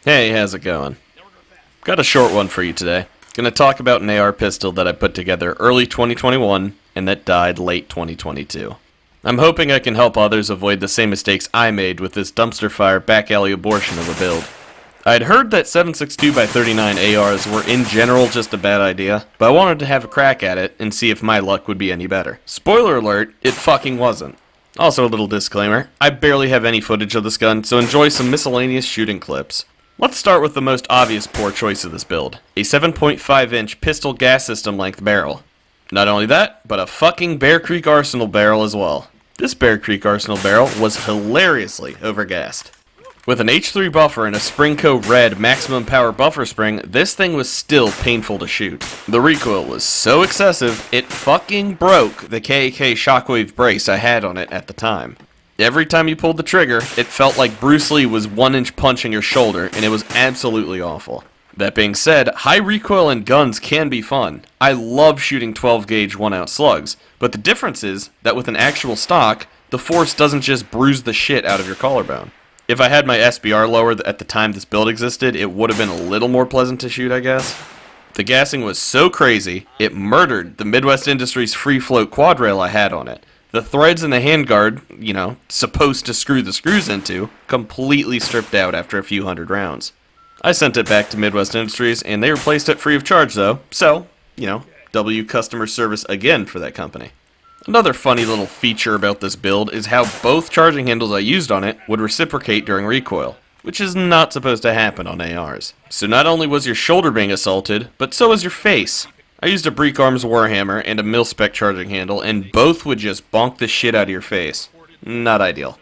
Hey, how's it going? Got a short one for you today. Gonna talk about an AR pistol that I put together early 2021 and that died late 2022. I'm hoping I can help others avoid the same mistakes I made with this dumpster fire back alley abortion of a build. I'd heard that 7.62x39 ARs were in general just a bad idea, but I wanted to have a crack at it and see if my luck would be any better. Spoiler alert, it fucking wasn't. Also a little disclaimer, I barely have any footage of this gun, so enjoy some miscellaneous shooting clips. Let's start with the most obvious poor choice of this build, a 7.5-inch pistol gas system length barrel. Not only that, but a fucking Bear Creek Arsenal barrel as well. This Bear Creek Arsenal barrel was hilariously overgassed. With an H3 buffer and a Springco Red maximum power buffer spring, this thing was still painful to shoot. The recoil was so excessive, it fucking broke the KK shockwave brace I had on it at the time. Every time you pulled the trigger, it felt like Bruce Lee was 1-inch punching your shoulder, and it was absolutely awful. That being said, high recoil in guns can be fun. I love shooting 12-gauge 1-ounce slugs, but the difference is that with an actual stock, the force doesn't just bruise the shit out of your collarbone. If I had my SBR lower at the time this build existed, it would have been a little more pleasant to shoot, I guess. The gassing was so crazy, it murdered the Midwest Industries free float quad rail I had on it. The threads in the handguard, supposed to screw the screws into, completely stripped out after a few hundred rounds. I sent it back to Midwest Industries, and they replaced it free of charge though, so, W customer service again for that company. Another funny little feature about this build is how both charging handles I used on it would reciprocate during recoil, which is not supposed to happen on ARs. So not only was your shoulder being assaulted, but so was your face. I used a Breek Arms Warhammer and a mil-spec charging handle, and both would just bonk the shit out of your face. Not ideal.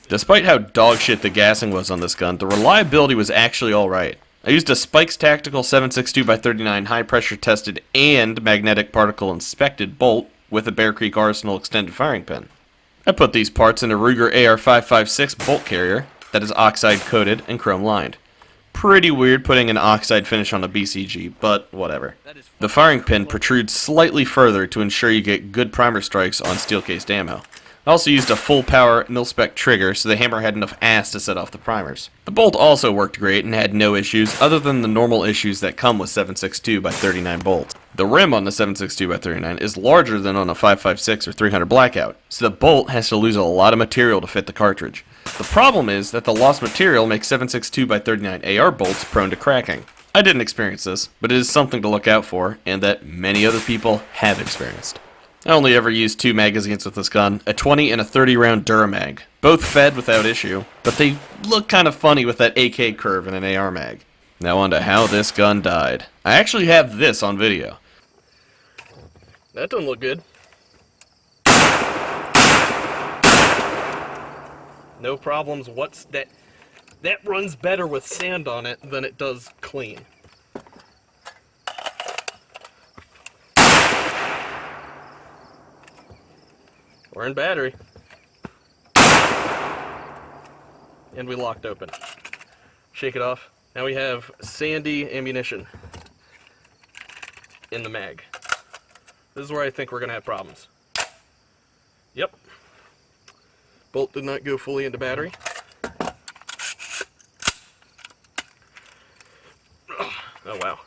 Despite how dogshit the gassing was on this gun, the reliability was actually alright. I used a Spikes Tactical 7.62x39 high pressure tested and magnetic particle inspected bolt with a Bear Creek Arsenal extended firing pin. I put these parts in a Ruger AR-556 bolt carrier that is oxide coated and chrome lined. Pretty weird putting an oxide finish on a BCG, but whatever. The firing pin protrudes slightly further to ensure you get good primer strikes on steel-cased ammo. I also used a full power mil-spec trigger so the hammer had enough ass to set off the primers. The bolt also worked great and had no issues other than the normal issues that come with 7.62x39 bolts. The rim on the 7.62x39 is larger than on a 5.56 or 300 Blackout, so the bolt has to lose a lot of material to fit the cartridge. The problem is that the lost material makes 7.62x39 AR bolts prone to cracking. I didn't experience this, but it is something to look out for, and that many other people have experienced. I only ever used 2 magazines with this gun, a 20 and a 30 round Duramag. Both fed without issue, but they look kind of funny with that AK curve in an AR mag. Now on to how this gun died. I actually have this on video. That doesn't look good. No problems. What's that? That runs better with sand on it than it does clean. We're in battery. And we locked open. Shake it off. Now we have sandy ammunition in the mag. This is where I think we're going to have problems. Yep. Bolt did not go fully into battery. Oh, wow.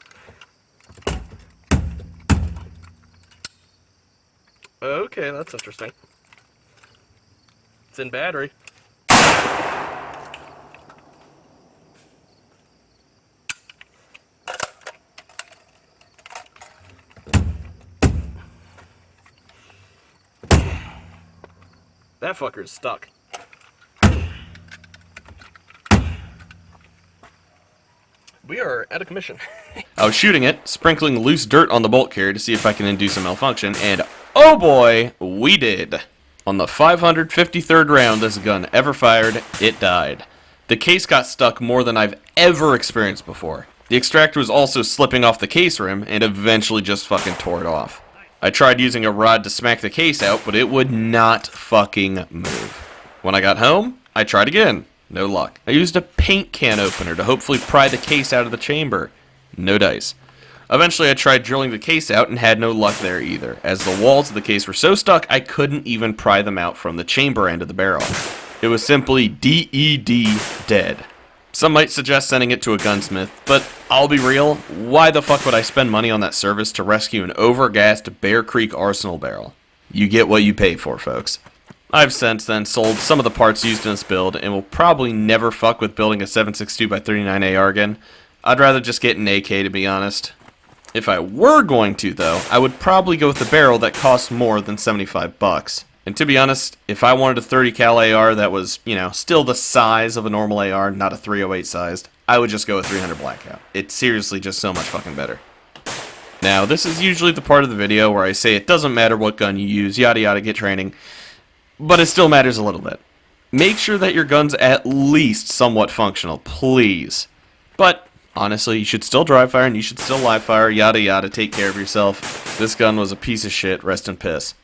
Okay, that's interesting. It's in battery. That fucker's stuck. We are out of commission. I was shooting it, sprinkling loose dirt on the bolt carrier to see if I can induce a malfunction, and oh boy, we did. On the 553rd round this gun ever fired, it died. The case got stuck more than I've ever experienced before. The extractor was also slipping off the case rim and eventually just fucking tore it off. I tried using a rod to smack the case out, but it would not fucking move. When I got home, I tried again. No luck. I used a paint can opener to hopefully pry the case out of the chamber. No dice. Eventually I tried drilling the case out and had no luck there either, as the walls of the case were so stuck I couldn't even pry them out from the chamber end of the barrel. It was simply DED dead. Some might suggest sending it to a gunsmith, but I'll be real, why the fuck would I spend money on that service to rescue an overgassed Bear Creek Arsenal barrel? You get what you pay for, folks. I've since then sold some of the parts used in this build, and will probably never fuck with building a 7.62x39 AR again. I'd rather just get an AK, to be honest. If I were going to, though, I would probably go with a barrel that costs more than 75 bucks. And to be honest, if I wanted a 30 cal AR that was, still the size of a normal AR, not a 308 sized, I would just go with 300 Blackout. It's seriously just so much fucking better. Now, this is usually the part of the video where I say it doesn't matter what gun you use, yada yada, get training, but it still matters a little bit. Make sure that your gun's at least somewhat functional, please. But honestly, you should still dry fire and you should still live fire, yada yada, take care of yourself. This gun was a piece of shit, rest in piss.